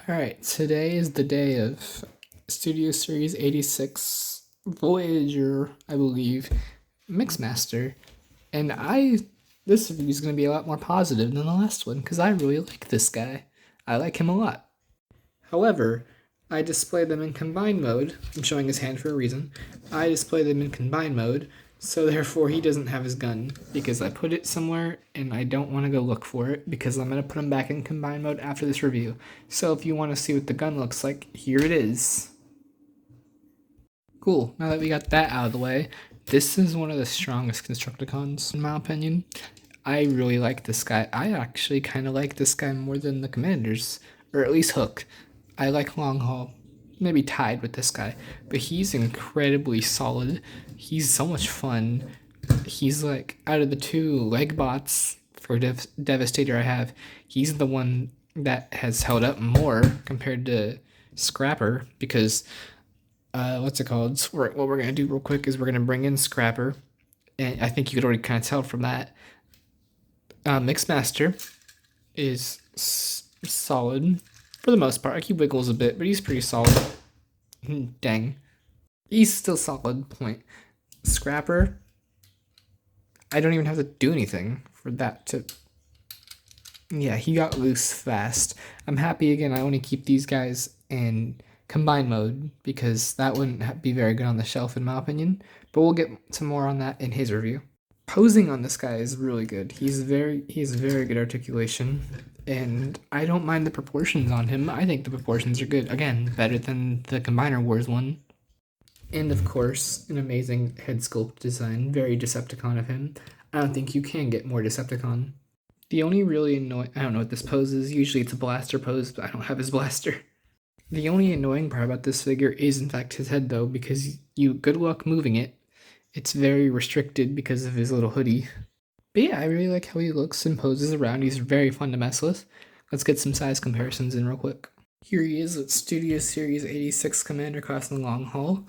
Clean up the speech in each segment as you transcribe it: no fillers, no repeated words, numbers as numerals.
Alright, today is the day of Studio Series 86 Voyager, I believe, Mixmaster. And this review is going to be a lot more positive than the last one, because I really like this guy. I like him a lot. However, I display them in combined mode. I'm showing his hand for a reason. I display them in combined mode, so therefore he doesn't have his gun, because I put it somewhere and I don't want to go look for it, because I'm going to put him back in combined mode after this review. So if you want to see what the gun looks like, here it is. Cool, now that we got that out of the way, this is one of the strongest Constructicons, in my opinion. I really like this guy. I actually kind of like this guy more than the Commanders, or at least Hook. I like Long Haul, maybe tied with this guy, but he's incredibly solid. He's so much fun. He's like, out of the two leg bots for Devastator I have, he's the one that has held up more compared to Scrapper, because what's it called? What we're gonna do real quick is we're gonna bring in Scrapper, and I think you could already kind of tell from that. Mixmaster is solid for the most part. Like, he wiggles a bit, but he's pretty solid. Dang, he's still solid. Point. Scrapper, I don't even have to do anything for that to. Yeah, he got loose fast. I'm happy again. I only keep these guys in combined mode because that wouldn't be very good on the shelf in my opinion, but we'll get to more on that in his review. Posing on this guy is really good. He has very good articulation, and I don't mind the proportions on him. I think the proportions are good. Again, better than the Combiner Wars one. And of course, an amazing head sculpt design. Very Decepticon of him. I don't think you can get more Decepticon. The only really annoying, I don't know what this pose is. Usually it's a blaster pose, but I don't have his blaster. The only annoying part about this figure is in fact his head though, because good luck moving it. It's very restricted because of his little hoodie. But yeah, I really like how he looks and poses around. He's very fun to mess with. Let's get some size comparisons in real quick. Here he is with Studio Series 86 Commander Class in the Long Haul.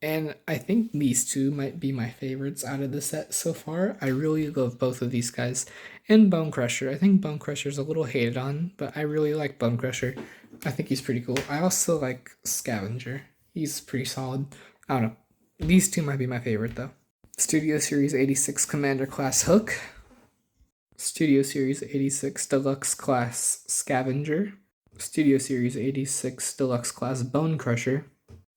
And I think these two might be my favorites out of the set so far. I really love both of these guys. And Bone Crusher. I think Bone Crusher's a little hated on, but I really like Bone Crusher. I think he's pretty cool. I also like Scavenger. He's pretty solid. I don't know. These two might be my favorite though. Studio Series 86 Commander Class Hook. Studio Series 86 Deluxe Class Scavenger. Studio Series 86 Deluxe Class Bone Crusher.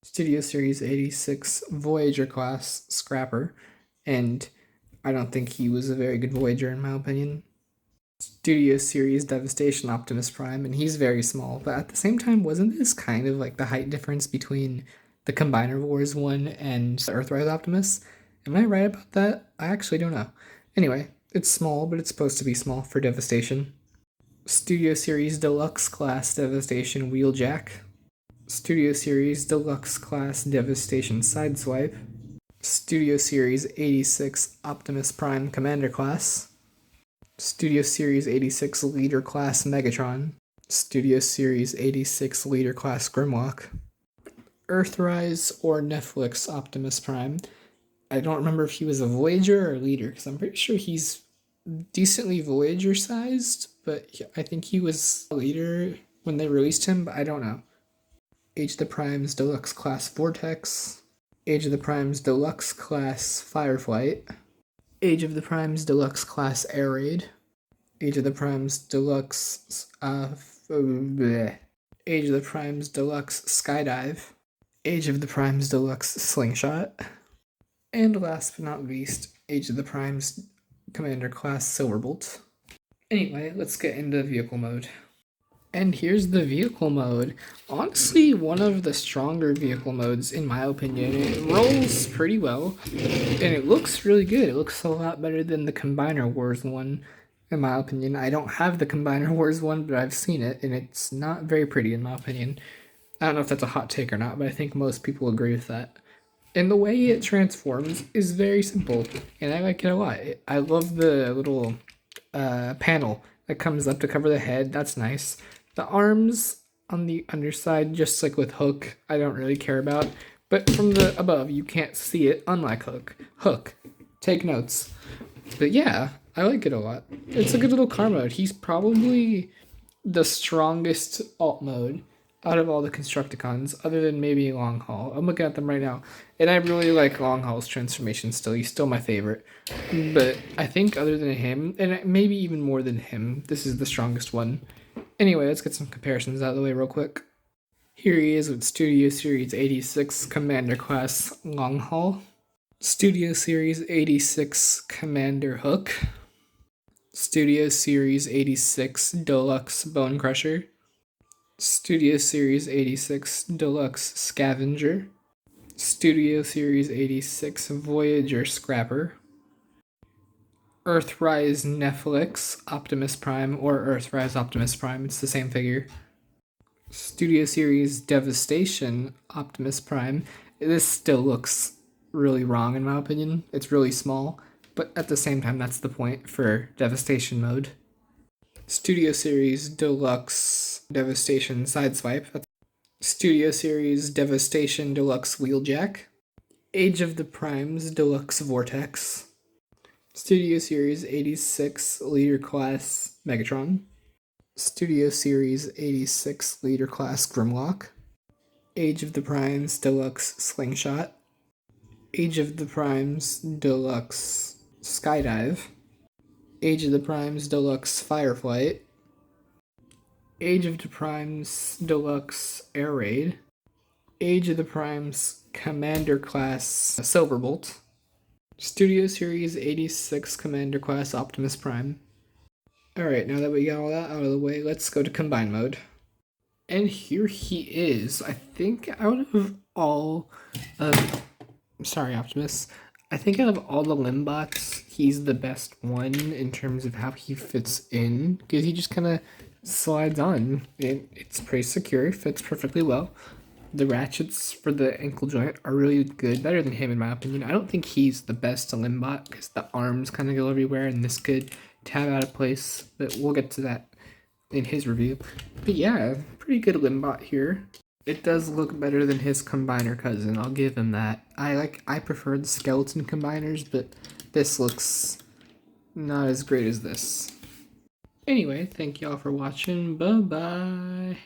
Studio Series 86 Voyager Class Scrapper. And I don't think he was a very good Voyager in my opinion. Studio Series Devastation Optimus Prime, and he's very small, but at the same time, wasn't this kind of like the height difference between the Combiner Wars one and the Earthrise Optimus? Am I right about that? I actually don't know. Anyway, it's small, but it's supposed to be small for Devastation. Studio Series Deluxe Class Devastation Wheeljack. Studio Series Deluxe Class Devastation Sideswipe. Studio Series 86 Optimus Prime Commander Class. Studio Series 86 Leader Class Megatron. Studio Series 86 Leader Class Grimlock. Earthrise or Netflix Optimus Prime. I don't remember if he was a Voyager or a Leader, because I'm pretty sure he's decently Voyager sized, but I think he was a Leader when they released him, but I don't know. Age of the Primes Deluxe Class Vortex. Age of the Primes Deluxe Class Fireflight. Age of the Primes Deluxe Class Air Raid. Age of the Primes Deluxe Age of the Primes Deluxe Skydive. Age of the Primes Deluxe Slingshot. And last but not least, Age of the Primes Commander Class Silverbolt. Anyway, let's get into vehicle mode. And here's the vehicle mode. Honestly, one of the stronger vehicle modes in my opinion. It rolls pretty well, and it looks really good. It looks a lot better than the Combiner Wars one, in my opinion. I don't have the Combiner Wars one, but I've seen it, and it's not very pretty in my opinion. I don't know if that's a hot take or not, but I think most people agree with that. And the way it transforms is very simple, and I like it a lot. I love the little panel that comes up to cover the head. That's nice. The arms on the underside, just like with Hook, I don't really care about. But from the above, you can't see it, unlike Hook. Hook, take notes. But yeah, I like it a lot. It's a good little car mode. He's probably the strongest alt mode out of all the Constructicons, other than maybe Long Haul. I'm looking at them right now, and I really like Long Haul's transformation still. He's still my favorite. But I think other than him, and maybe even more than him, this is the strongest one. Anyway, let's get some comparisons out of the way real quick. Here he is with Studio Series 86 Commander Class Long Haul. Studio Series 86 Commander Hook. Studio Series 86 Deluxe Bone Crusher. Studio Series 86 Deluxe Scavenger. Studio Series 86 Voyager Scrapper. Earthrise Netflix Optimus Prime, or Earthrise Optimus Prime, it's the same figure. Studio Series Devastation Optimus Prime. This still looks really wrong in my opinion. It's really small, but at the same time that's the point for Devastation mode. Studio Series Deluxe Devastation Sideswipe. Studio Series Devastation Deluxe Wheeljack. Age of the Primes Deluxe Vortex. Studio Series 86 Leader Class Megatron. Studio Series 86 Leader Class Grimlock. Age of the Primes Deluxe Slingshot. Age of the Primes Deluxe Skydive. Age of the Primes Deluxe Fireflight. Age of the Primes Deluxe Air Raid. Age of the Primes Commander Class Silverbolt. Studio Series 86 Commander Class Optimus Prime. Alright, now that we got all that out of the way, let's go to Combine Mode. And here he is. I think out of all of... Sorry, Optimus. I think out of all the Limbots, he's the best one in terms of how he fits in, because he just kind of slides on. It's pretty secure, fits perfectly well. The ratchets for the ankle joint are really good, better than him in my opinion. I don't think he's the best Limbot, because the arms kind of go everywhere, and this could tab out of place, but we'll get to that in his review. But yeah, pretty good Limbot here. It does look better than his combiner cousin, I'll give him that. I prefer the skeleton combiners, but this looks not as great as this. Anyway, thank y'all for watching. Bye-bye.